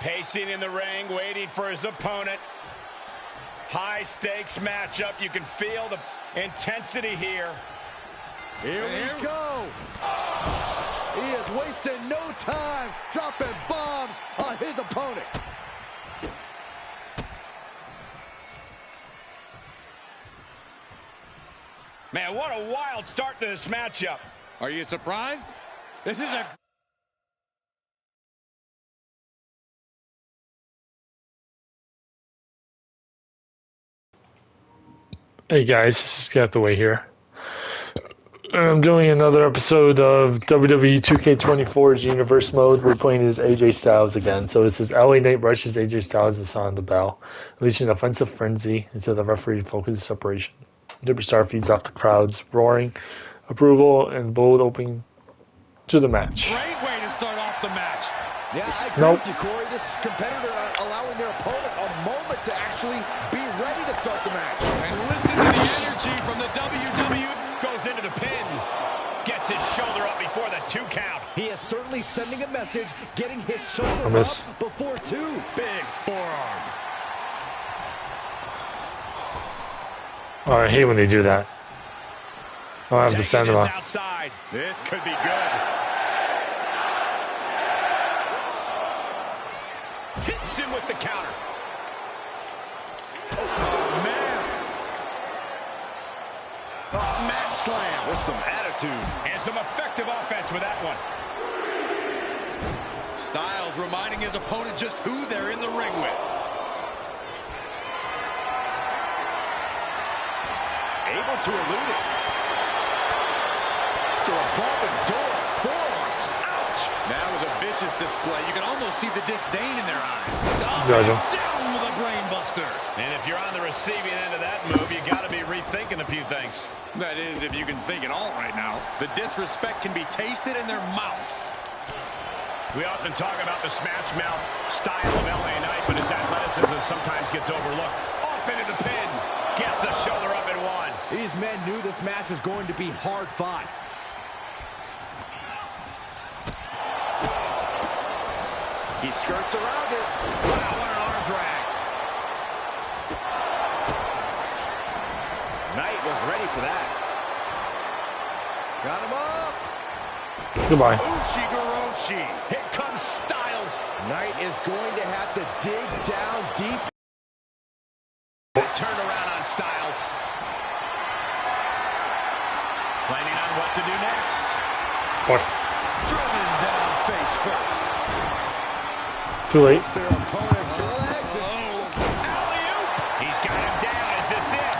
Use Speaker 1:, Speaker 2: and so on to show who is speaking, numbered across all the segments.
Speaker 1: Pacing in the ring, waiting for his opponent. High stakes matchup. You can feel the intensity here.
Speaker 2: Here we go. He is wasting no time dropping bombs on his opponent.
Speaker 1: Man, what a wild start to this matchup.
Speaker 3: Are you surprised? This is a...
Speaker 4: Hey guys, this is Getaway here. I'm doing another episode of WWE2K24's Universe Mode. We're playing as AJ Styles again. So this is LA Knight rushes AJ Styles and on the bell, unleashing an offensive frenzy until the referee focuses separation. Superstar feeds off the crowd's roaring approval and bold opening to the match.
Speaker 3: Great way to start off the match.
Speaker 2: Yeah, I agree with you, Corey. This competitor allowing their opponent a moment to actually be ready to start the match.
Speaker 3: And listen to the energy from the WWE.
Speaker 1: Goes into the pin. Gets his shoulder up before the 2 count.
Speaker 2: He is certainly sending a message, getting his shoulder up before 2.
Speaker 3: Big forearm.
Speaker 4: Oh, I hate when they do that. I'll have to send them off.
Speaker 1: Outside. This could be good. Hits him with the counter.
Speaker 2: Oh, man. Mat slam with some attitude.
Speaker 1: And some effective offense with that one.
Speaker 3: Styles reminding his opponent just who they're in the ring with.
Speaker 2: Able to elude it. It's a revolving door of forearms. Ouch.
Speaker 3: That was a vicious display. You can almost see the disdain in their eyes. Down with a brain buster.
Speaker 1: And if you're on the receiving end of that move, you got to be rethinking a few things.
Speaker 3: That is, if you can think at all right now. The disrespect can be tasted in their mouth.
Speaker 1: We often talk about the smash mouth style of LA Knight, but his athleticism sometimes gets overlooked. Off into the pin. Gets the shoulder up and one.
Speaker 2: These men knew this match was going to be hard fought. He skirts around it.
Speaker 1: Wow, what an arm drag.
Speaker 2: Knight was ready for that. Got him up.
Speaker 4: Goodbye.
Speaker 1: Ushigoroshi. Here comes Styles.
Speaker 2: Knight is going to have to dig down deep.
Speaker 1: Turn around on Styles. Planning on what to do next.
Speaker 4: What?
Speaker 2: Driven down face first.
Speaker 4: Too late.
Speaker 2: It's their opponent's legs.
Speaker 1: Alley-oop. He's got him down. Is this it?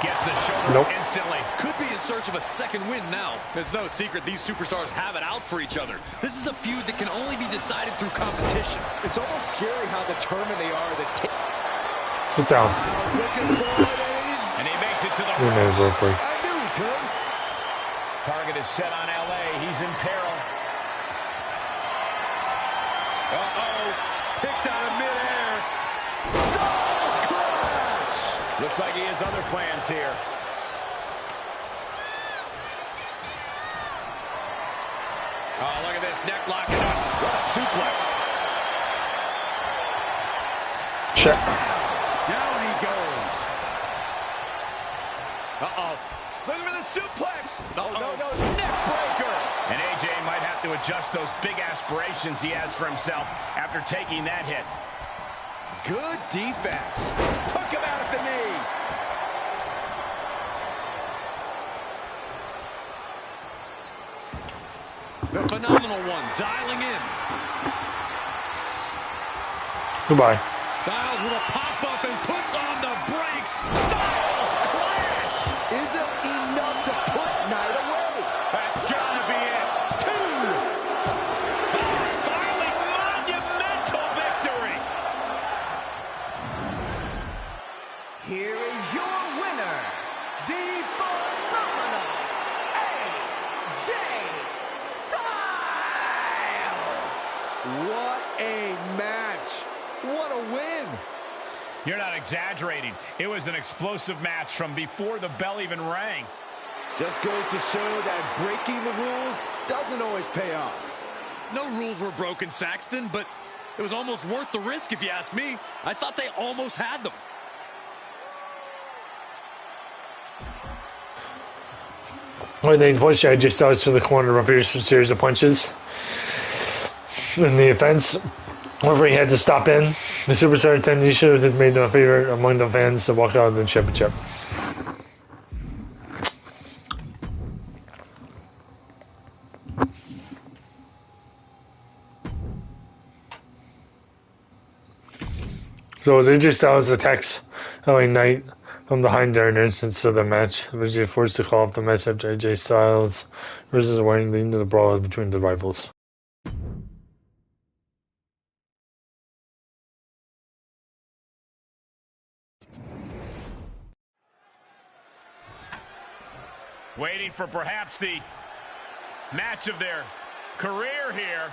Speaker 1: Gets the shoulder up instantly.
Speaker 3: Could be in search of a second win now. There's no secret these superstars have it out for each other. This is a feud that can only be decided through competition.
Speaker 2: It's almost scary how determined they are.
Speaker 4: Get down.
Speaker 1: And he makes it to the
Speaker 4: ropes.
Speaker 2: I knew he could.
Speaker 1: Target is set on LA. He's in peril.
Speaker 3: Uh-oh. Picked out of midair.
Speaker 2: Styles crash.
Speaker 1: Looks like he has other plans here. Oh, look at this. Neck locking up. What a suplex.
Speaker 4: Check.
Speaker 2: Down he goes.
Speaker 1: Uh-oh. Look for the suplex.
Speaker 2: No, neck breaker.
Speaker 1: And AJ might have to adjust those big aspirations he has for himself after taking that hit.
Speaker 2: Good defense. Took him out at the knee.
Speaker 3: The phenomenal one dialing in.
Speaker 4: Goodbye.
Speaker 3: Styles with a pop-up and puts on the brakes. Styles clash.
Speaker 2: Isn't enough to put Knight away.
Speaker 1: That's gotta be it. 2. Finally, monumental victory.
Speaker 5: Here is your winner, the phenomenal AJ Styles.
Speaker 2: What a match. What a win.
Speaker 1: You're not exaggerating. It was an explosive match from before the bell even rang.
Speaker 2: Just goes to show that breaking the rules doesn't always pay off.
Speaker 3: No rules were broken, Saxton, but It was almost worth the risk, if you ask me. I thought they almost had them.
Speaker 4: When they pushed AJ Styles to the corner, reversed a series of punches. In the offense, referee had to stop in. The superstar attendee should have made a favorite among the fans to walk out of the championship. So as AJ Styles attacks LA Knight from behind during an instance of the match, eventually forced to call off the match after AJ Styles versus Wayne, leading to the brawl between the rivals.
Speaker 1: Waiting for perhaps the match of their career here.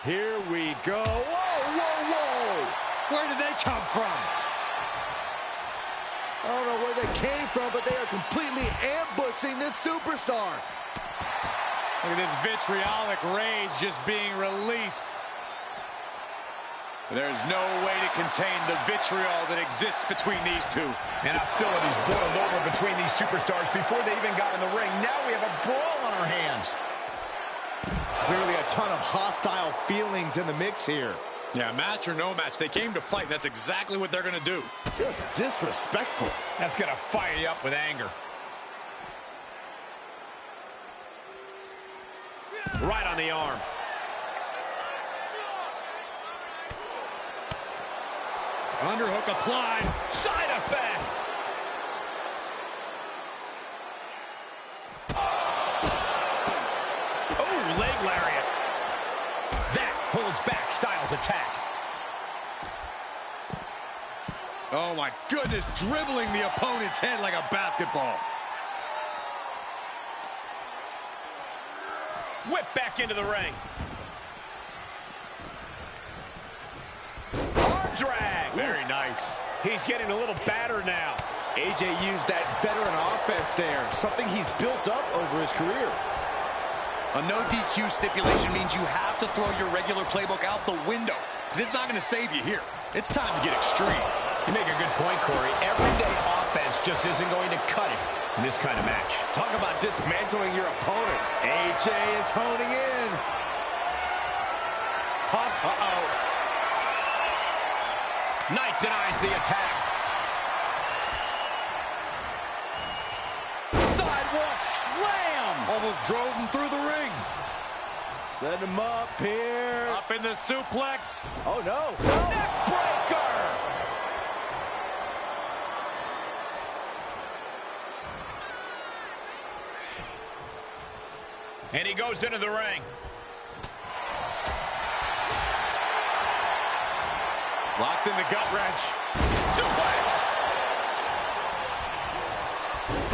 Speaker 2: Here we go. Whoa, whoa, whoa!
Speaker 3: Where did they come from?
Speaker 2: I don't know where they came from, but they are completely ambushing this superstar.
Speaker 3: Look at this vitriolic rage just being released. There's no way to contain the vitriol that exists between these two.
Speaker 1: And hostilities boiled over between these superstars before they even got in the ring. Now we have a brawl on our hands.
Speaker 2: Clearly a ton of hostile feelings in the mix here.
Speaker 3: Yeah, match or no match, they came to fight. That's exactly what they're going to do.
Speaker 2: Just disrespectful.
Speaker 1: That's going to fire you up with anger. Right on the arm.
Speaker 3: Underhook applied.
Speaker 1: Side effect. Oh, leg lariat. That holds back Styles' attack.
Speaker 3: Oh, my goodness, dribbling the opponent's head like a basketball.
Speaker 1: Whip back into the ring. Arm drag. Very nice. He's getting a little battered now.
Speaker 2: AJ used that veteran offense there, something he's built up over his career.
Speaker 3: A no DQ stipulation means you have to throw your regular playbook out the window, because it's not going to save you here. It's time to get extreme.
Speaker 1: You make a good point, Corey. Everyday offense just isn't going to cut it in this kind of match.
Speaker 2: Talk about dismantling your opponent. AJ is honing in.
Speaker 1: Pops. Uh-oh. Knight denies the attack.
Speaker 2: Sidewalk slam.
Speaker 3: Almost drove him through the ring.
Speaker 2: Set him up here.
Speaker 3: Up in the suplex.
Speaker 2: Oh, no.
Speaker 1: Neck breaker. And he goes into the ring.
Speaker 3: Locks in the gut wrench.
Speaker 1: Suplex.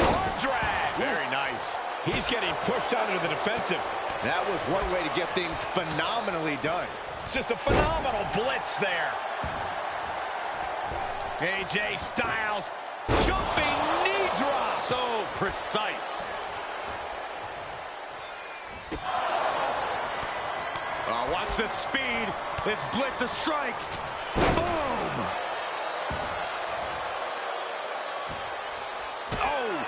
Speaker 1: Arm drag. Very nice. He's getting pushed out into the defensive.
Speaker 2: That was one way to get things phenomenally done.
Speaker 1: It's just a phenomenal blitz there. AJ Styles. Jumping knee drop.
Speaker 3: So precise. Watch the speed. This blitz of strikes. Boom!
Speaker 1: Oh!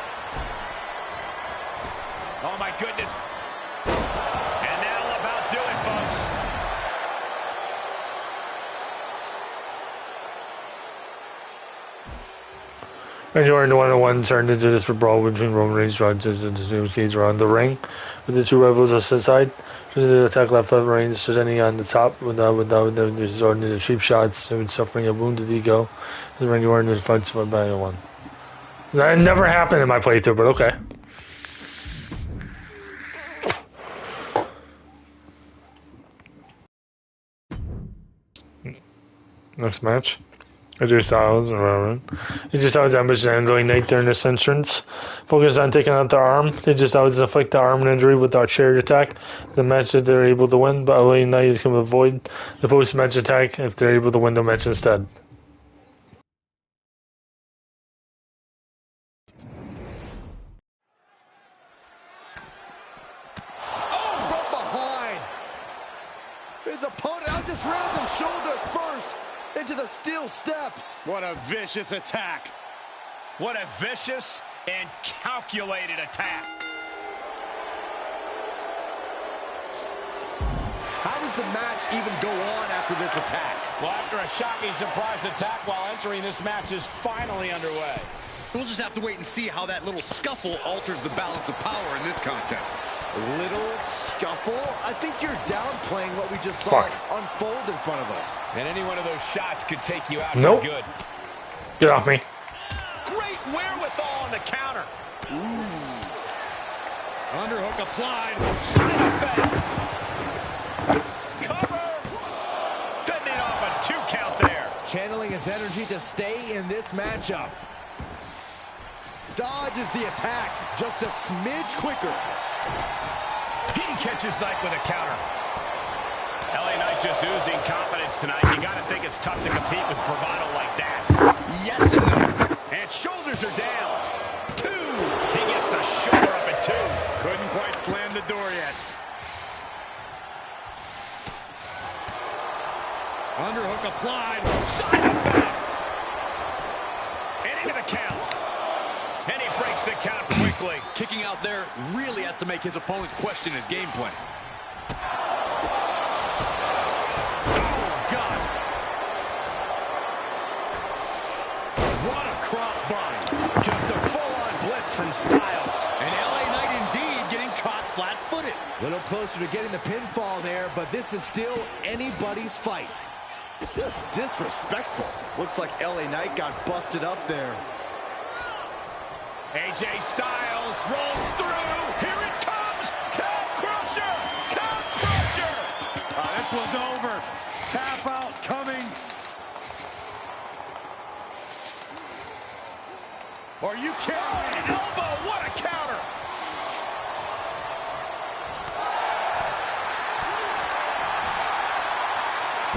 Speaker 1: Oh, my goodness. And that'll about do it, folks.
Speaker 4: And you're in the one-on-one turned into this brawl between Roman Reigns and the Cage around the ring, with the two rivals on the side. The attack left of Reigns standing on the top without resorting to the cheap shots and suffering a wounded ego. The Randy Orton fights for by one. That never happened in my playthrough, but okay. Next match. AJ Styles and Roman. AJ Styles ambushed Angelique Knight during this entrance. Focused on taking out their arm. AJ Styles inflict the arm injury with our chariot attack. The match that they're able to win, but LA Knight can avoid the post-match attack if they're able to win the match instead.
Speaker 2: His opponent out just rammed him shoulder first into the steel steps.
Speaker 3: What a vicious attack.
Speaker 1: What a vicious and calculated attack.
Speaker 2: How does the match even go on after this attack?
Speaker 1: Well, after a shocking surprise attack while entering, this match is finally underway.
Speaker 3: We'll just have to wait and see how that little scuffle alters the balance of power in this contest.
Speaker 2: Little scuffle? I think you're downplaying what we just saw unfold in front of us.
Speaker 1: And any one of those shots could take you out
Speaker 4: Nope.
Speaker 1: for good.
Speaker 4: Get off me.
Speaker 1: Great wherewithal on the counter.
Speaker 3: Underhook applied.
Speaker 1: Side effect. Cover. Fending off a 2 count there.
Speaker 2: Channeling his energy to stay in this matchup. Dodges the attack just a smidge quicker.
Speaker 1: He catches Knight with a counter. LA Knight just oozing confidence tonight. You got to think it's tough to compete with bravado like that.
Speaker 3: Yes and no.
Speaker 1: And shoulders are down. 2. He gets the shoulder up at 2.
Speaker 3: Couldn't quite slam the door yet. Underhook applied.
Speaker 1: Side effect. And into the count. And he breaks the count quickly.
Speaker 3: Kicking out there really has to make his opponent question his game plan. Oh, God. What a crossbody.
Speaker 1: Just a full-on blitz from Styles.
Speaker 3: And LA Knight indeed getting caught flat-footed.
Speaker 2: A little closer to getting the pinfall there, but this is still anybody's fight. Just disrespectful. Looks like LA Knight got busted up there.
Speaker 1: AJ Styles rolls through. Here it comes. Calf crusher. Calf crusher.
Speaker 3: This one's over. Tap out coming. Are you kidding?
Speaker 1: An elbow. What a counter.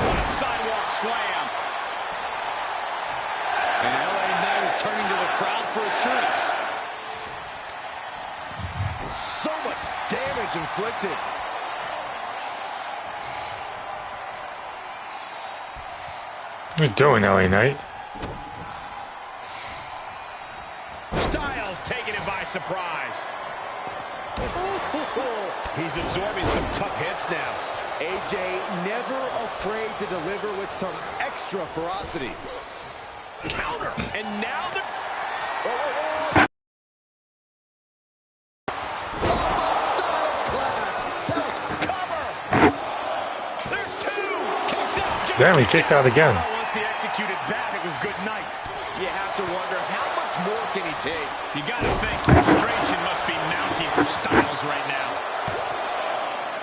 Speaker 1: What a sidewalk slam.
Speaker 3: And LA Knight is turning to the crowd for assurance.
Speaker 2: So much damage inflicted.
Speaker 4: What are you doing, LA Knight?
Speaker 1: Styles taking it by surprise.
Speaker 2: Ooh.
Speaker 1: He's absorbing some tough hits now.
Speaker 2: AJ never afraid to deliver with some extra ferocity.
Speaker 1: Counter. And now the...
Speaker 2: Styles clash. That was
Speaker 1: cover. There's 2. Kicks out. Just
Speaker 4: Damn, he kicked out again.
Speaker 3: Once he executed that, it was good night.
Speaker 1: You have to wonder how much more can he take? You got to think frustration must be mounting for Styles right now.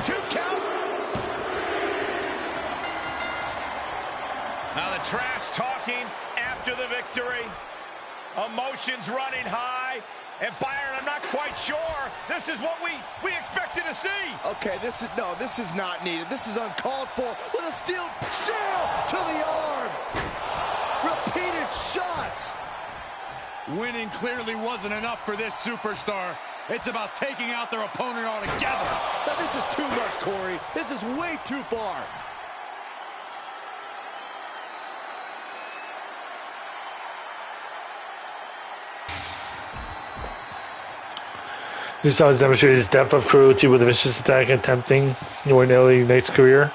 Speaker 1: 2 count. Now the trash talking after the victory. Emotions running high. And Byron, I'm not quite sure this is what we expected to see.
Speaker 2: Okay, this is not needed. This is uncalled for with a steel chair to the arm. Repeated shots.
Speaker 3: Winning clearly wasn't enough for this superstar. It's about taking out their opponent altogether.
Speaker 2: Now, this is too much, Corey. This is way too far.
Speaker 4: This has demonstrated his depth of cruelty with a vicious attack attempting to win LA Knight's career.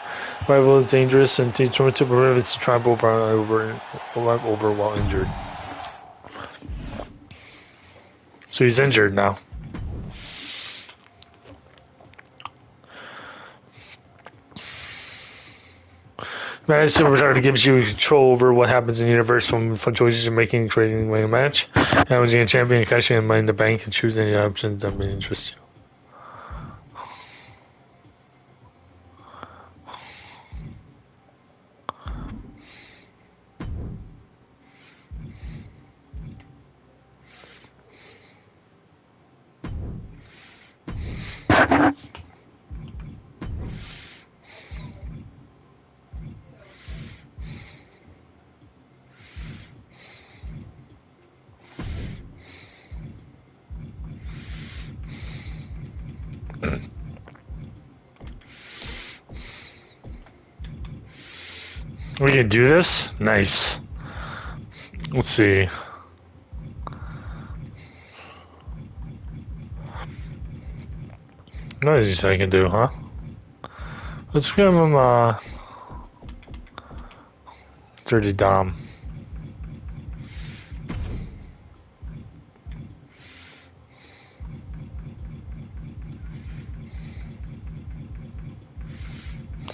Speaker 4: Rival is dangerous and determined to prevent its triumph over while injured. So he's injured now. Managed Superstar gives you control over what happens in the universe from choices you're making and creating a match. Challenging a champion, cashing in money in the bank, and choose any options that may interest you. We can do this? Nice. Let's see. What did you say I can do, huh? Let's give him, Dirty Dom.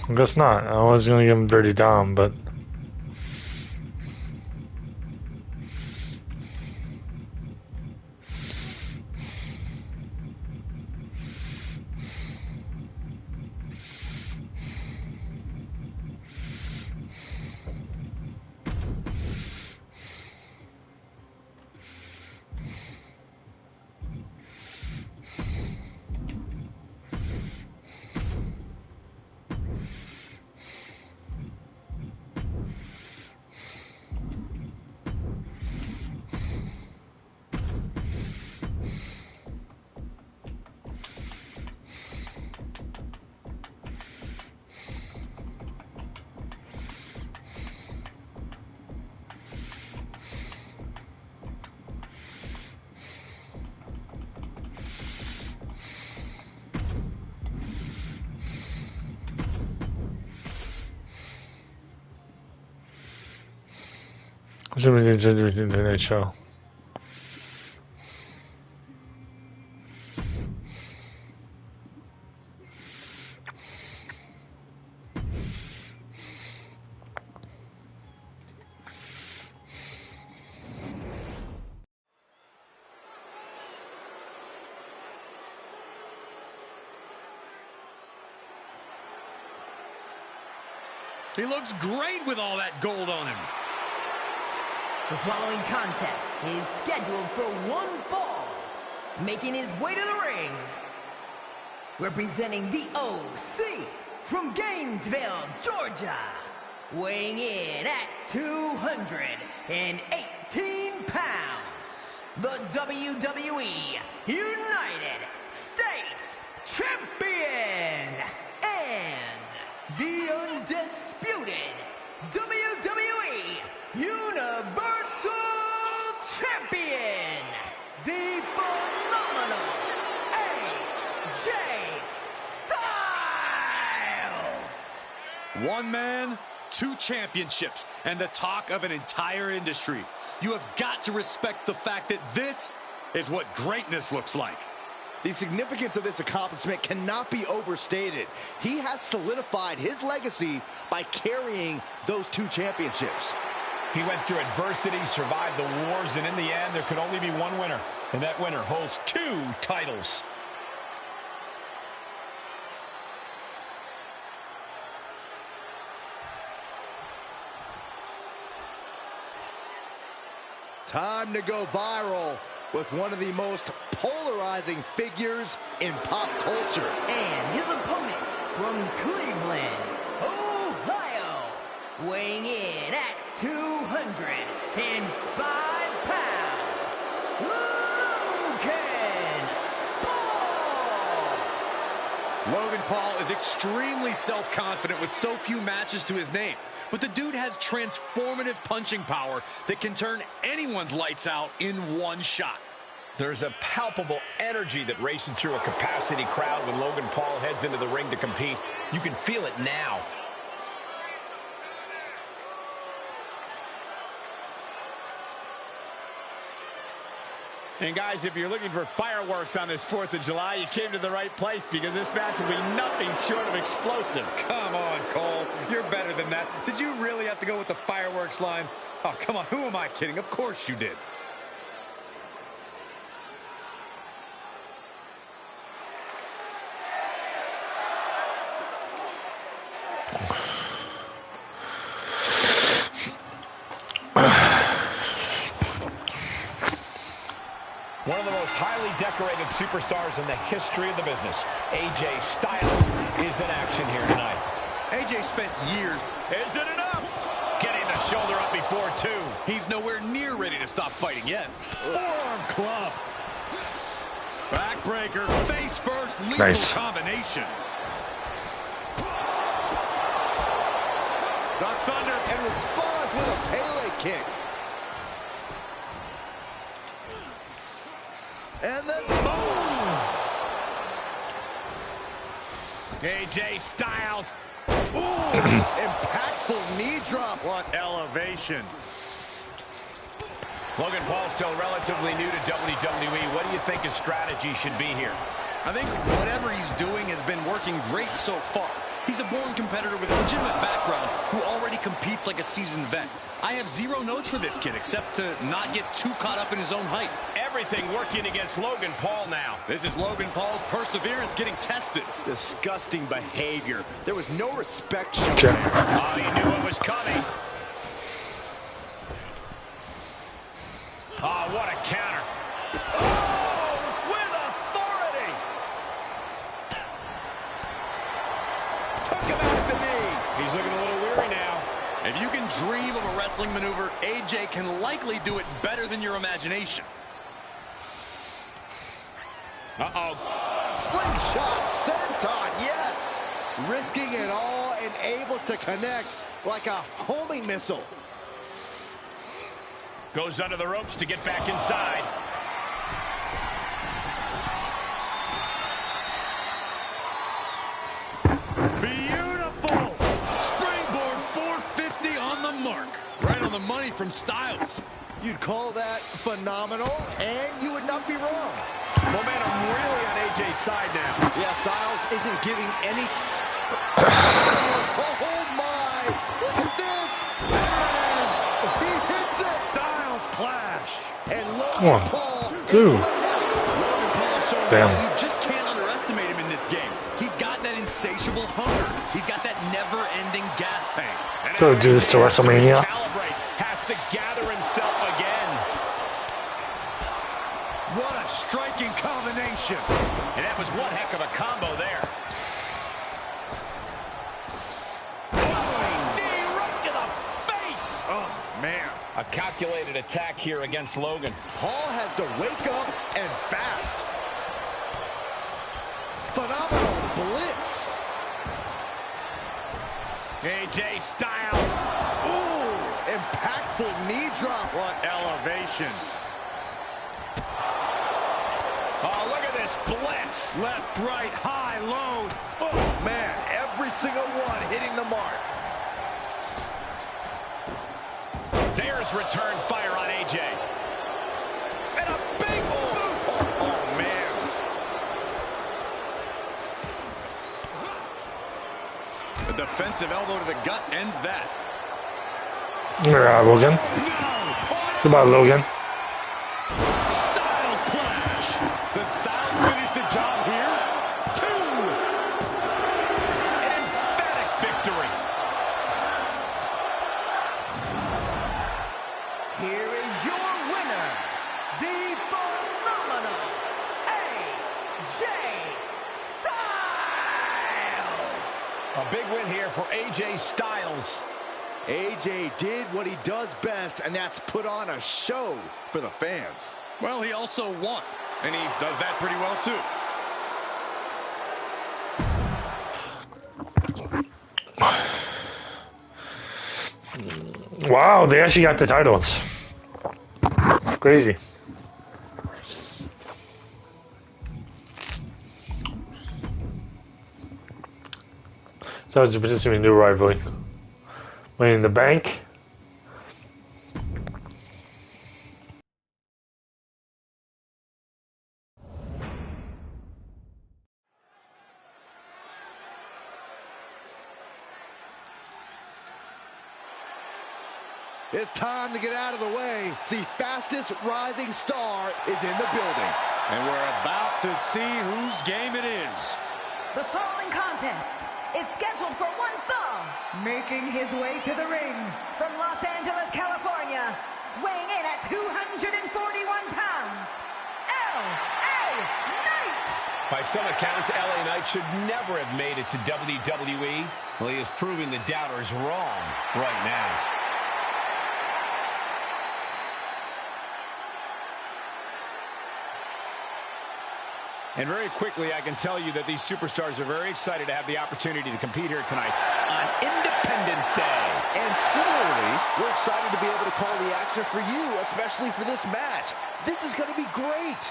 Speaker 4: I guess not. I was gonna give him Dirty Dom, but... So we did the night show.
Speaker 3: He looks great with all that gold on him.
Speaker 5: The following contest is scheduled for one fall. Making his way to the ring, representing the OC from Gainesville, Georgia, weighing in at 218 pounds, the WWE United States Champion and the undisputed WWE Universal Champion, the phenomenal AJ Styles.
Speaker 3: One man, two championships, and the talk of an entire industry. You have got to respect the fact that this is what greatness looks like.
Speaker 2: The significance of this accomplishment cannot be overstated. He has solidified his legacy by carrying those two championships.
Speaker 1: He went through adversity, survived the wars, and in the end, there could only be one winner. And that winner holds 2 titles.
Speaker 2: Time to go viral with one of the most polarizing figures in pop culture.
Speaker 5: And his opponent from Cleveland, Ohio, weighing in at 205 pounds, Logan Paul.
Speaker 3: Logan Paul is extremely self-confident with so few matches to his name. But the dude has transformative punching power that can turn anyone's lights out in one shot.
Speaker 1: There's a palpable energy that races through a capacity crowd when Logan Paul heads into the ring to compete. You can feel it now. And guys, if you're looking for fireworks on this 4th of July, you came to the right place, because this match will be nothing short of explosive.
Speaker 3: Come on, Cole. You're better than that. Did you really have to go with the fireworks line? Oh, come on. Who am I kidding? Of course you did.
Speaker 1: One of the most highly decorated superstars in the history of the business, AJ Styles, is in action here tonight.
Speaker 3: AJ spent years.
Speaker 1: Is it enough? Getting the shoulder up before 2.
Speaker 3: He's nowhere near ready to stop fighting yet. Forearm club. Backbreaker, face first, lethal combination. Ducks under.
Speaker 2: And responds with a Pele kick. And then boom!
Speaker 1: AJ Styles.
Speaker 2: Ooh, impactful knee drop.
Speaker 3: What elevation.
Speaker 1: Logan Paul's still relatively new to WWE. What do you think his strategy should be here?
Speaker 3: I think whatever he's doing has been working great so far. He's a born competitor with a legitimate background who already competes like a seasoned vet. I have zero notes for this kid except to not get too caught up in his own hype.
Speaker 1: Everything working against Logan Paul now.
Speaker 3: This is Logan Paul's perseverance getting tested.
Speaker 2: Disgusting behavior. There was no respect shown
Speaker 4: Okay.
Speaker 2: there.
Speaker 1: Oh, he knew what was coming. Oh, what a counter.
Speaker 2: Oh, with authority. Took him out at the knee.
Speaker 1: He's looking a little weary now.
Speaker 3: If you can dream of a wrestling maneuver, AJ can likely do it better than your imagination.
Speaker 1: Uh-oh.
Speaker 2: Slingshot senton, yes. Risking it all and able to connect like a homing missile.
Speaker 1: Goes under the ropes to get back inside.
Speaker 3: Beautiful! Springboard 450 on the mark. Right on the money from Styles.
Speaker 2: You'd call that phenomenal, and you would not be wrong.
Speaker 1: Momentum really on AJ's side now.
Speaker 2: Yeah, Styles isn't giving any... Oh, my! Look at this! There it is! He hits it!
Speaker 3: Styles clash.
Speaker 2: And
Speaker 4: Come on,
Speaker 2: Logan Paul
Speaker 4: dude.
Speaker 3: Logan Paul is showing
Speaker 4: Damn.
Speaker 3: why you just can't underestimate him in this game. He's got that insatiable hunger. He's got that never-ending gas tank.
Speaker 1: And
Speaker 4: Go do this to WrestleMania.
Speaker 1: Calibrate. Has to gather himself again.
Speaker 3: What a striking combination.
Speaker 1: And that was one heck of a combo there.
Speaker 2: Knee right to the face!
Speaker 3: Oh, man.
Speaker 1: A calculated attack here against Logan.
Speaker 2: Paul has to wake up and fast. Phenomenal blitz.
Speaker 1: AJ Styles.
Speaker 2: Ooh, impactful knee drop.
Speaker 3: What elevation.
Speaker 1: Oh, look at this blitz.
Speaker 3: Left, right, high, low.
Speaker 2: Oh, man, every single one hitting the mark.
Speaker 1: There's return fire on AJ.
Speaker 2: And a big boot.
Speaker 3: Oh, man. The defensive elbow to the gut ends that.
Speaker 4: All right, Logan. Goodbye, Logan.
Speaker 3: Styles clash. Does Styles finish the job here? 2.
Speaker 1: An emphatic victory.
Speaker 5: Here is your winner, the phenomenal AJ Styles.
Speaker 1: A big win here for AJ Styles.
Speaker 2: AJ did what he does best, and that's put on a show for the fans.
Speaker 3: Well, he also won, and he does that pretty well, too.
Speaker 4: Wow, they actually got the titles. Crazy. So it's potentially a new rivalry. Money in the Bank.
Speaker 2: It's time to get out of the way. The fastest rising star is in the building.
Speaker 3: And we're about to see whose game it is.
Speaker 5: The following contest is scheduled for one fall. Making his way to the ring from Los Angeles, California, weighing in at 241 pounds, L.A. Knight.
Speaker 1: By some accounts, LA Knight should never have made it to WWE. Well, he is proving the doubters wrong right now. And very quickly, I can tell you that these superstars are very excited to have the opportunity to compete here tonight on Independence Day.
Speaker 2: And similarly, we're excited to be able to call the action for you, especially for this match. This is going to be great.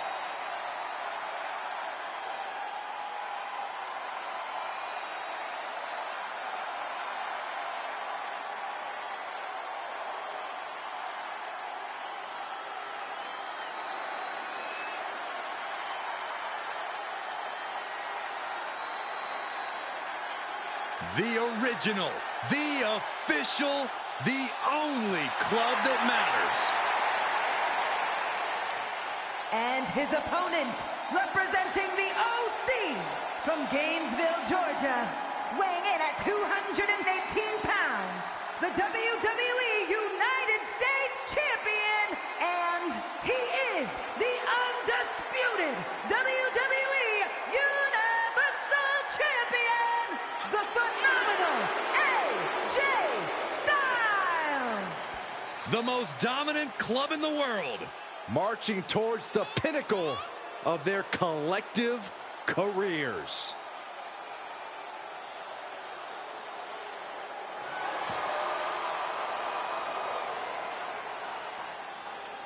Speaker 3: The original, the official, the only club that matters.
Speaker 5: And his opponent, representing the OC from Gainesville, Georgia, weighing in at 218 pounds, the WWE United States Champion, and he is the undisputed WWE Universal Champion, the phenomenal AJ Styles.
Speaker 3: The most dominant club in the world.
Speaker 2: Marching towards the pinnacle of their collective careers.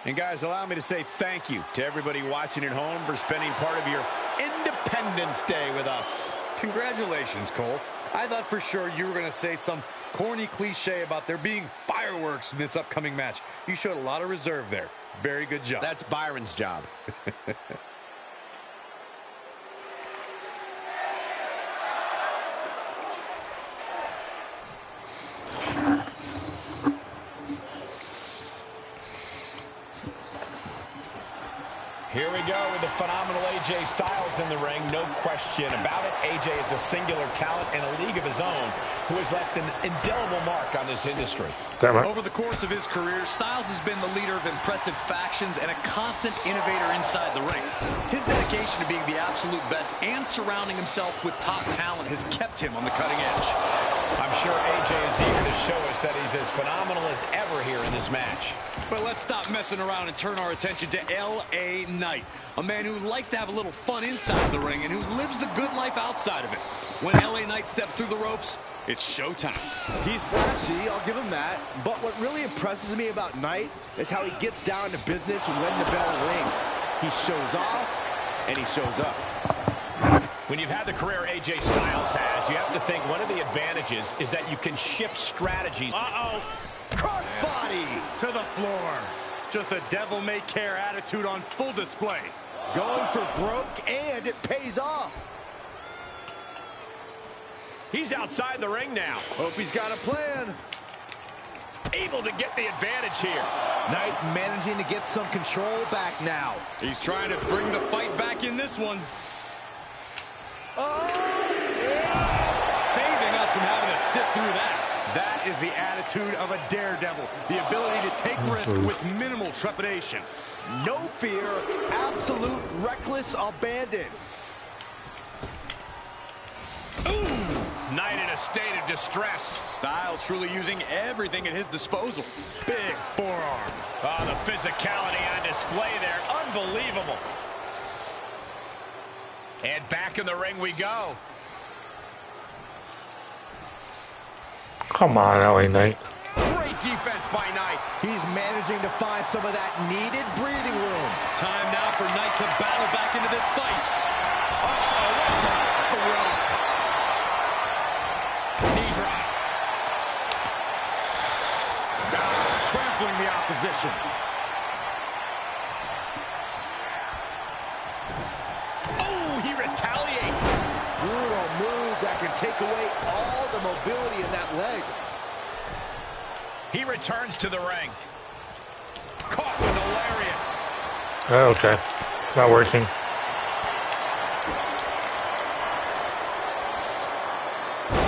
Speaker 1: And guys, allow me to say thank you to everybody watching at home for spending part of your Independence Day with us.
Speaker 3: Congratulations, Cole. I thought for sure you were going to say some corny cliche about there being fireworks in this upcoming match. You showed a lot of reserve there. Very good job.
Speaker 1: That's Byron's job. Here we go with the phenomenal AJ Styles in the ring. No question about it. AJ is a singular talent in a league of his own who has left an indelible mark on this industry.
Speaker 3: Over the course of his career, Styles has been the leader of impressive factions and a constant innovator inside the ring. His dedication to being the absolute best and surrounding himself with top talent has kept him on the cutting edge.
Speaker 1: I'm sure AJ is eager to show us that he's as phenomenal as ever here in this match.
Speaker 3: But let's stop messing around and turn our attention to L.A. Knight, a man who likes to have a little fun inside the ring and who lives the good life outside of it. When L.A. Knight steps through the ropes, it's showtime.
Speaker 2: He's flashy, I'll give him that. But what really impresses me about Knight is how he gets down to business when the bell rings. He shows off, and he shows up.
Speaker 1: When you've had the career AJ Styles has, you have to think one of the advantages is that you can shift strategies.
Speaker 2: Crossbody
Speaker 3: To the floor. Just a devil-may-care attitude on full display.
Speaker 2: going for broke, and it pays off.
Speaker 1: He's outside the ring now.
Speaker 2: Hope he's got a plan.
Speaker 1: Able to get the advantage here.
Speaker 2: Knight managing to get some control back now.
Speaker 3: He's trying to bring the fight back in this one. Saving us from having to sit through that. That is the attitude of a daredevil. The ability to take risk with minimal trepidation.
Speaker 2: No fear, absolute reckless abandon.
Speaker 1: Knight in a state of distress.
Speaker 3: Styles truly using everything at his disposal. Big forearm.
Speaker 1: Oh, the physicality on display there. Unbelievable. And back in the ring we go.
Speaker 4: Come on, LA Knight.
Speaker 1: Great defense by Knight.
Speaker 2: He's managing to find some of that needed breathing room.
Speaker 3: Time now for Knight to battle back into this fight. Oh, what a throat.
Speaker 1: Knee drop.
Speaker 3: Trampling the opposition.
Speaker 1: Oh, he retaliates.
Speaker 2: Brutal move that can take away all the mobility in that leg.
Speaker 1: He returns to the ring. Caught with a lariat.
Speaker 4: Oh, okay. Not working.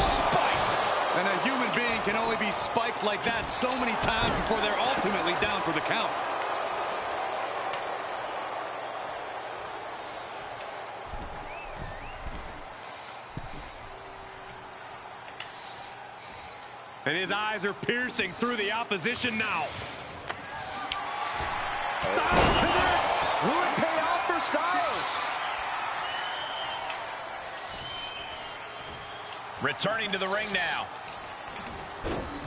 Speaker 1: Spiked.
Speaker 3: And a human being can only be spiked like that so many times before they're ultimately down for the count. And his eyes are piercing through the opposition now.
Speaker 2: Styles connects. Will it pay off for Styles?
Speaker 1: Returning to the ring now.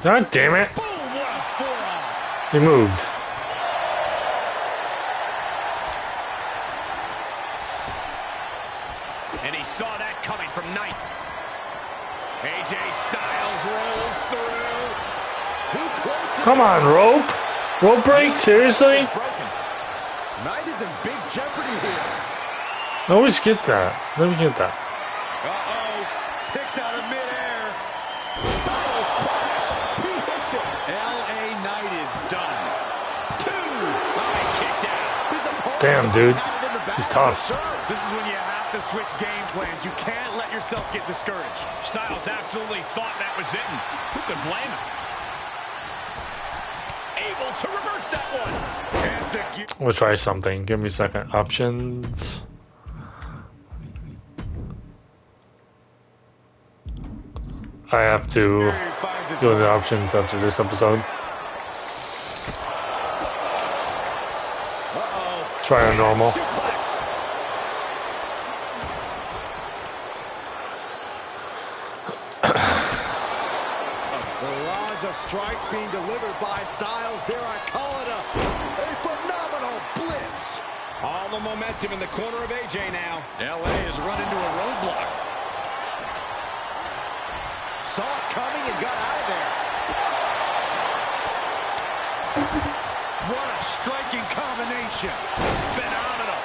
Speaker 4: God damn it.
Speaker 1: Boom, what a forearm.
Speaker 4: He moved.
Speaker 1: And he saw that coming from Knight. AJ Styles rolls through.
Speaker 2: Too close to
Speaker 4: Come on, rope. Rope break? Seriously?
Speaker 2: Knight is in big jeopardy here.
Speaker 4: I always get that. Let me get that.
Speaker 2: Uh-oh. Picked out of midair. Styles crash. He hits it. LA Knight is done. 2.
Speaker 1: Oh, he kicked out.
Speaker 2: His opponent
Speaker 4: Damn, dude.
Speaker 2: had it in the back
Speaker 4: He's tough.
Speaker 2: for sure.
Speaker 6: This is when you have to switch game plans. You can't let yourself get discouraged.
Speaker 1: Styles absolutely thought that was it, and who could blame him? Able to reverse that one.
Speaker 4: We'll try something. Give me a second. Options. I have to go to the options after this episode. Try a normal.
Speaker 2: Barrage of strikes being delivered by Styles. Dare I call it a phenomenal blitz.
Speaker 1: All the momentum in the corner of AJ now.
Speaker 3: LA has run into a roadblock.
Speaker 2: Saw it coming and got out of there.
Speaker 6: What a striking combination.
Speaker 1: Phenomenal.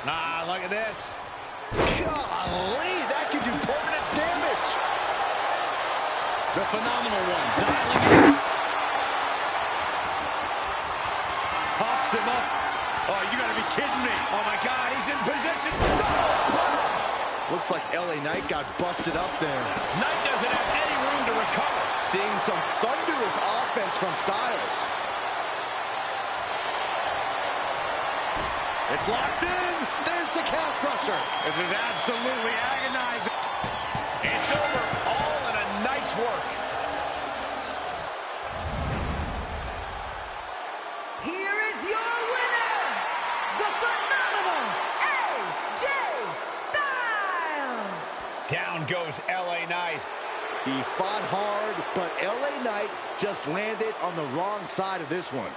Speaker 1: Ah, look at this.
Speaker 2: Golly, that could do permanent damage.
Speaker 3: The phenomenal one, dialing in.
Speaker 6: Pops him up. Oh, you gotta be kidding me.
Speaker 1: Oh my God, he's in position.
Speaker 2: Styles crash. Looks like LA Knight got busted up there.
Speaker 1: Knight doesn't have any room to recover.
Speaker 2: Seeing some thunderous offense from Styles.
Speaker 6: It's locked in.
Speaker 2: There's the calf crusher.
Speaker 6: This is absolutely agonizing.
Speaker 1: It's over. All in a night's work.
Speaker 5: Here is your winner, the phenomenal AJ Styles.
Speaker 1: Down goes LA Knight.
Speaker 2: He fought hard, but LA Knight just landed on the wrong side of this one.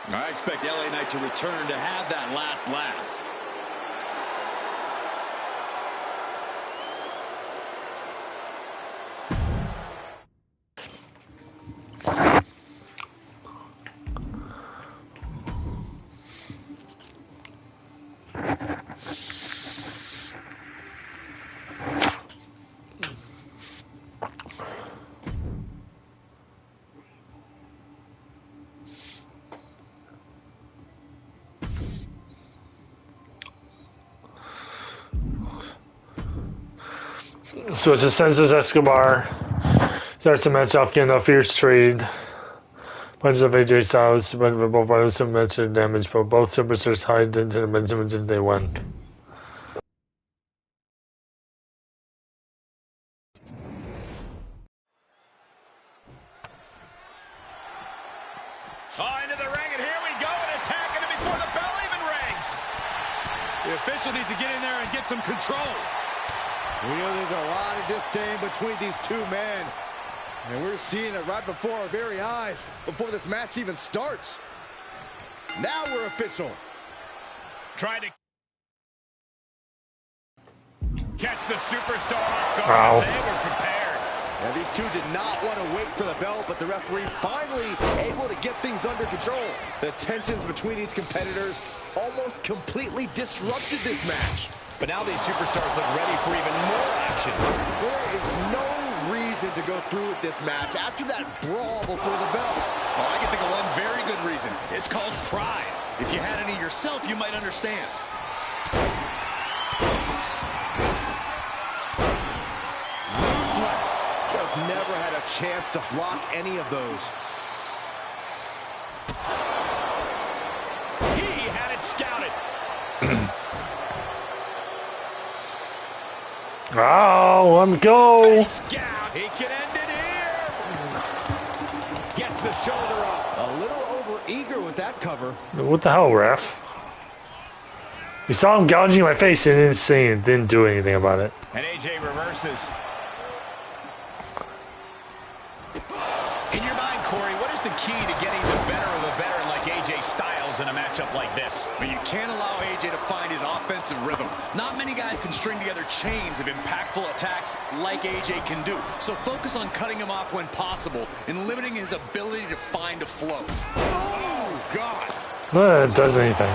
Speaker 3: I expect LA Knight to return to have that last laugh.
Speaker 4: So it's a Census Escobar. Starts the match off getting a fierce trade. Punches of AJ Styles, but both items some match damage, but both superstars hide into the men's image and they win.
Speaker 1: Oh, into the ring, and here we go, and attacking it before the bell even rings.
Speaker 6: The official needs to get in there and get some control.
Speaker 2: We know there's a lot of disdain between these two men. And we're seeing it right before our very eyes, before this match even starts. Now we're official.
Speaker 1: Trying to catch the superstar off guard.
Speaker 4: Ow.
Speaker 1: They were prepared.
Speaker 2: Now, these two did not want to wait for the bell, but the referee finally able to get things under control. The tensions between these competitors almost completely disrupted this match.
Speaker 1: But now these superstars look ready for even more action.
Speaker 2: There is no reason to go through with this match after that brawl before the bell.
Speaker 3: Oh, I can think of one very good reason. It's called pride. If you had any yourself, you might understand.
Speaker 2: Ruthless. Just never had a chance to block any of those.
Speaker 1: He had it scouted.
Speaker 4: Oh, let me go.
Speaker 1: Scout. He can end it here. Gets the shoulder up.
Speaker 2: A little over eager with that cover.
Speaker 4: What the hell, ref? You saw him gouging my face and didn't do anything about it.
Speaker 1: And AJ reverses. In your mind, Corey, what is the key to getting the better of a veteran like AJ Styles in a matchup like this?
Speaker 3: But you can't allow AJ to find his offensive rhythm. Not many guys can string together chains of impactful attacks like AJ can do. So focus on cutting him off when possible and limiting his ability to find a flow. Oh, God.
Speaker 4: No, it does anything.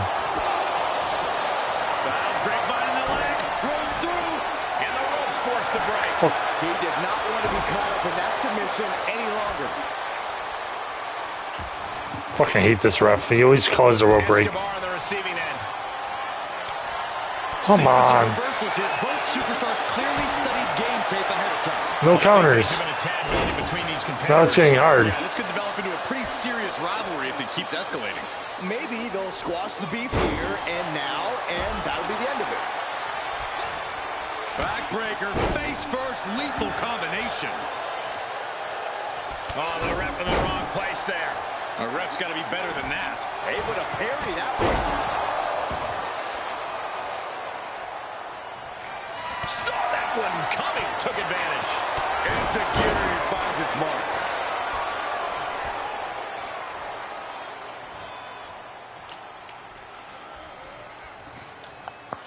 Speaker 1: Styles grapevine in the leg. Rolls through. And the ropes forced to break.
Speaker 4: Oh.
Speaker 2: He did not want to be caught up in that submission any longer.
Speaker 4: Fucking hate this ref. He always calls the rope break.
Speaker 1: Escobar on the receiving end.
Speaker 4: Come on.
Speaker 3: Reversals here. Both superstars clearly studied game tape ahead of time.
Speaker 4: No counters. Now it's getting hard.
Speaker 3: Yeah, this could develop into a pretty serious rivalry if it keeps escalating.
Speaker 2: Maybe they'll squash the beef here and now, and that'll be the end of it.
Speaker 3: Backbreaker, face first, lethal combination.
Speaker 1: Oh, the ref in the wrong place there.
Speaker 3: A ref's got to be better than that.
Speaker 2: Able to parry that one.
Speaker 1: Saw that one coming. Took advantage.
Speaker 3: Into gear, he finds its mark.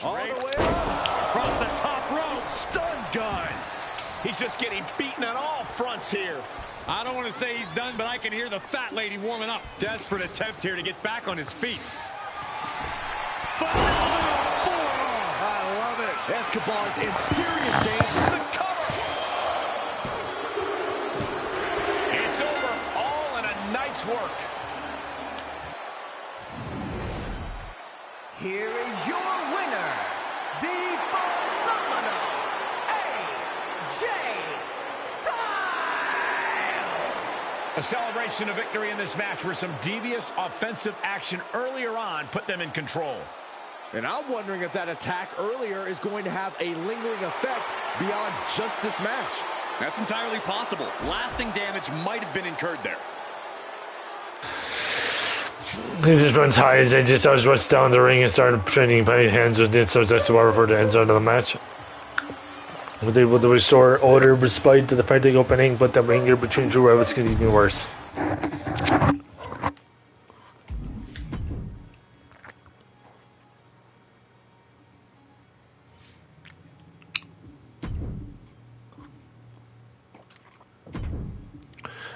Speaker 2: All the way up.
Speaker 3: Across the top rope. Stun gun.
Speaker 1: He's just getting beaten on all fronts here.
Speaker 3: I don't want to say he's done, but I can hear the fat lady warming up. Desperate attempt here to get back on his feet. Phenomenal forearm.
Speaker 2: I love it. Escobar's in serious danger.
Speaker 1: The cover. It's over. All in a night's work.
Speaker 5: Here is your winner, the phenomenal AJ Styles.
Speaker 1: A celebration of victory in this match where some devious offensive action earlier on put them in control.
Speaker 2: And I'm wondering if that attack earlier is going to have a lingering effect beyond just this match.
Speaker 3: That's entirely possible. Lasting damage might have been incurred there.
Speaker 4: He just runs high as they just always rush down the ring and started training by hands with it, so that's why for the end zone of the match. Was able to restore order despite the fighting opening, but the anger between two rivals could even worse.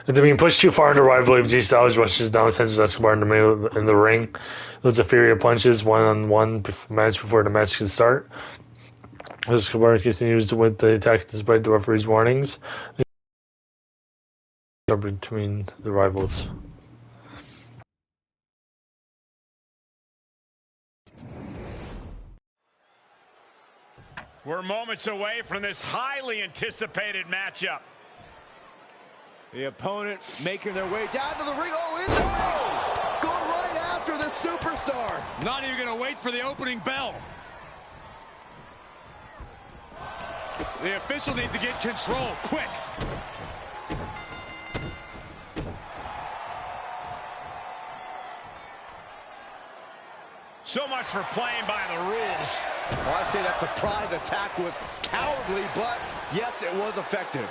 Speaker 4: And they're being pushed too far into rivalry. AJ Styles rushes down, sends Escobar in the middle in the ring. Those a fury of punches, one-on-one match before the match can start. Escobar continues with the attack despite the referee's warnings. Between the rivals.
Speaker 1: We're moments away from this highly anticipated matchup.
Speaker 2: The opponent making their way down to the ring. Oh, in the ring! Going right after the superstar.
Speaker 3: Not even going to wait for the opening bell. The official needs to get control, quick.
Speaker 1: So much for playing by the rules.
Speaker 2: Well, I say that surprise attack was cowardly, but yes, it was effective.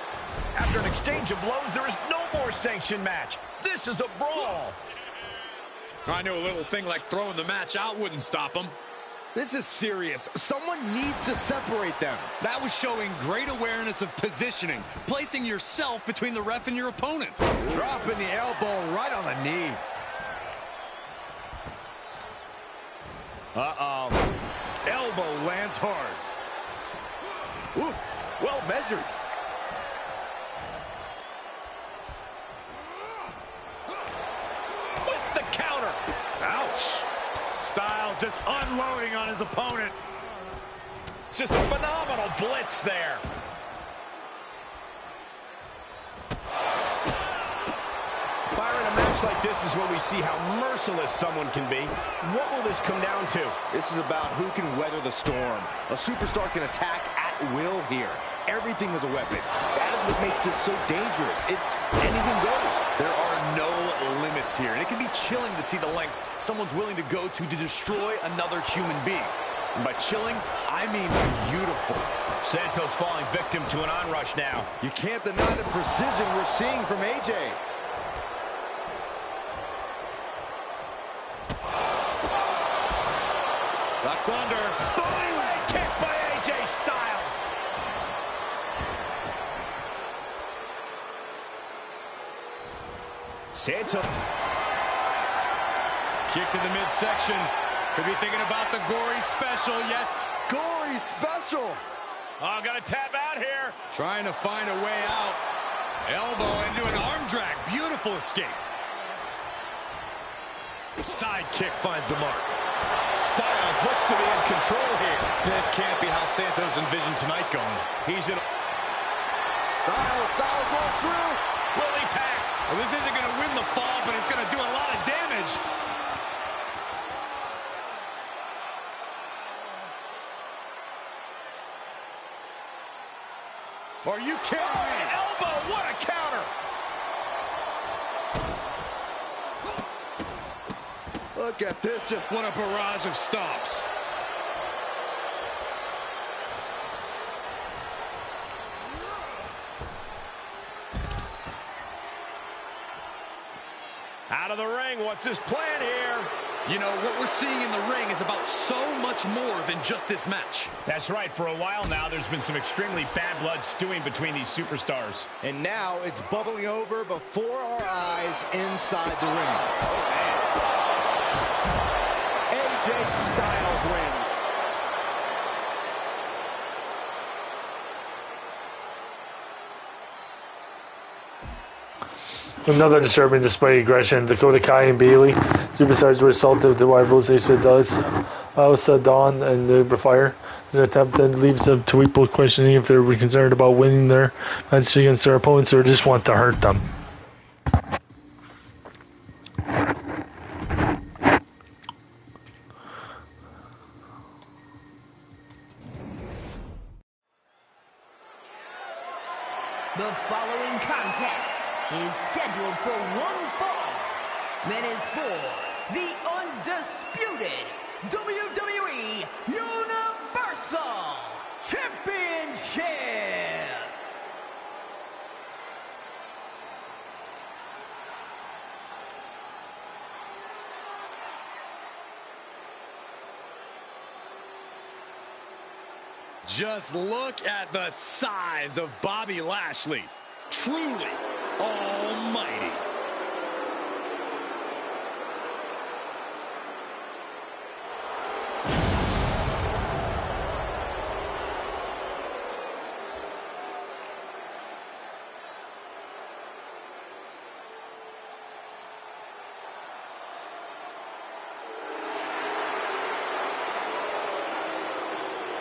Speaker 1: After an exchange of blows, there is no more sanctioned match. This is a brawl.
Speaker 3: I knew a little thing like throwing the match out wouldn't stop him.
Speaker 2: This is serious. Someone needs to separate them.
Speaker 3: That was showing great awareness of positioning, placing yourself between the ref and your opponent.
Speaker 2: Dropping the elbow right on the knee.
Speaker 6: Uh-oh. Elbow lands hard.
Speaker 2: Ooh, well measured.
Speaker 1: With the counter.
Speaker 6: Ouch. Styles just unloading on his opponent.
Speaker 1: It's just a phenomenal blitz there. Byron, a match like this is where we see how merciless someone can be. What will this come down to?
Speaker 2: This is about who can weather the storm. A superstar can attack at will here. Everything is a weapon. That is what makes this so dangerous. It's anything goes.
Speaker 3: There are no limits here, and it can be chilling to see the lengths someone's willing to go to destroy another human being. And by chilling, I mean beautiful.
Speaker 1: Santos falling victim to an onrush now.
Speaker 2: You can't deny the precision we're seeing from AJ.
Speaker 1: Ducks under. Leg kick by AJ Styles.
Speaker 2: Santos.
Speaker 3: Kick to the midsection. Could be thinking about the gory special. Yes.
Speaker 2: Gory special.
Speaker 1: Oh, got to tap out here.
Speaker 3: Trying to find a way out. Elbow into an arm drag. Beautiful escape. Side kick finds the mark.
Speaker 1: Styles looks to be in control here.
Speaker 3: This can't be how Santos envisioned tonight going.
Speaker 1: He's in.
Speaker 2: Styles rolls through.
Speaker 1: Will he tap?
Speaker 3: Well, this isn't going to win the fall, but it's going to do a lot of damage.
Speaker 1: Are you kidding me? Elbow, what a counter.
Speaker 2: Look at this, just
Speaker 3: What a barrage of stomps.
Speaker 1: Out of the ring, what's his plan here?
Speaker 3: You know, what we're seeing in the ring is about so much more than just this match.
Speaker 1: That's right. For a while now, there's been some extremely bad blood stewing between these superstars.
Speaker 2: And now it's bubbling over before our eyes inside the ring. AJ Styles wins.
Speaker 4: Another disturbing display of aggression. Dakota Kai and Bailey, superstars, were assaulted with the rivals. Ace does. Alistair Dawn and the Fire. An attempt that leaves them to people questioning if they're concerned about winning their match against their opponents or just want to hurt them.
Speaker 5: The following contest is scheduled for one fall and is for the undisputed WWE Universal Championship.
Speaker 3: Just look at the size of Bobby Lashley. Truly almighty.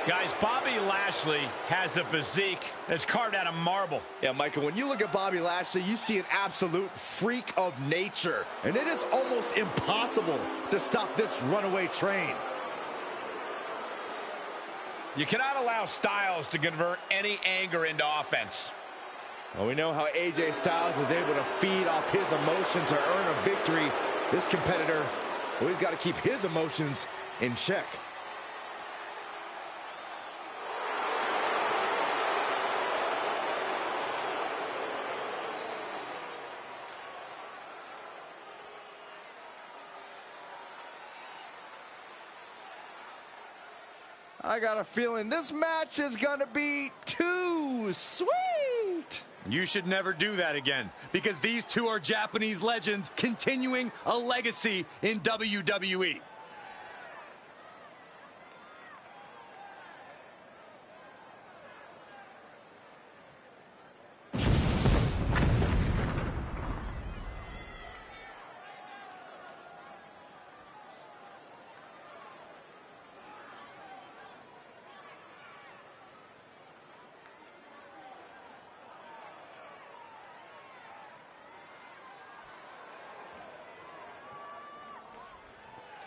Speaker 1: Guys, Bobby Lashley has a physique that's carved out of marble.
Speaker 2: Yeah, Michael, when you look at Bobby Lashley, you see an absolute freak of nature. And it is almost impossible to stop this runaway train.
Speaker 1: You cannot allow Styles to convert any anger into offense.
Speaker 2: Well, we know how AJ Styles is able to feed off his emotion to earn a victory. This competitor, well, he's got to keep his emotions in check. I got a feeling this match is gonna be too sweet.
Speaker 3: You should never do that again, because these two are Japanese legends continuing a legacy in WWE.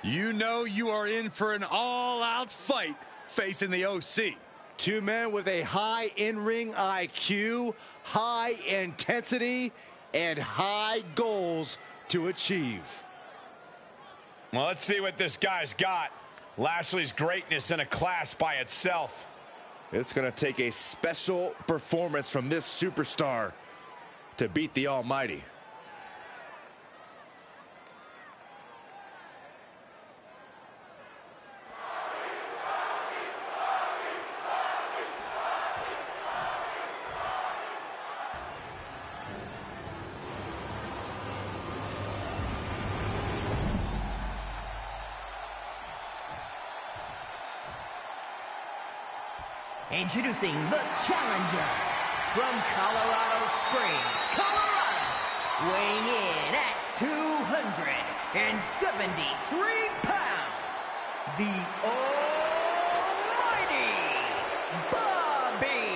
Speaker 3: You know you are in for an all-out fight facing the OC.
Speaker 2: Two men with a high in-ring IQ, high intensity, and high goals to achieve.
Speaker 1: Well, let's see what this guy's got. Lashley's greatness in a class by itself.
Speaker 2: It's going to take a special performance from this superstar to beat the Almighty.
Speaker 5: Introducing the challenger from Colorado Springs, Colorado, weighing in at 273 pounds, the almighty Bobby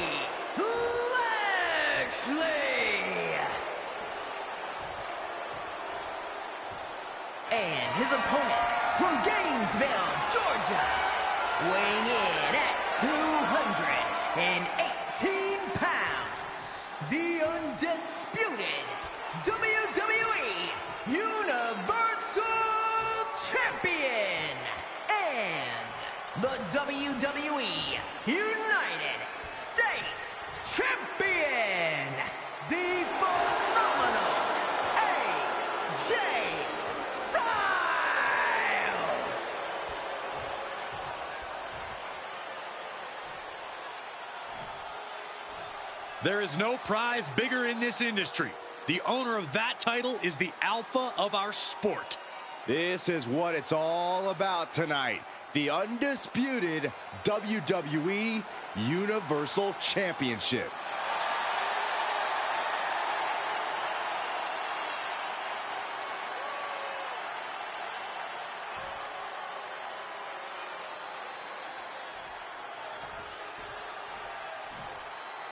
Speaker 5: Lashley. And his opponent from Gainesville, Georgia, weighing in at 218 pounds, the undisputed WWE Universal Champion and the WWE United States Champion, the phenomenal AJ Styles.
Speaker 3: There is no prize bigger in this industry. The owner of that title is the alpha of our sport.
Speaker 2: This is what it's all about tonight. The undisputed WWE Universal Championship.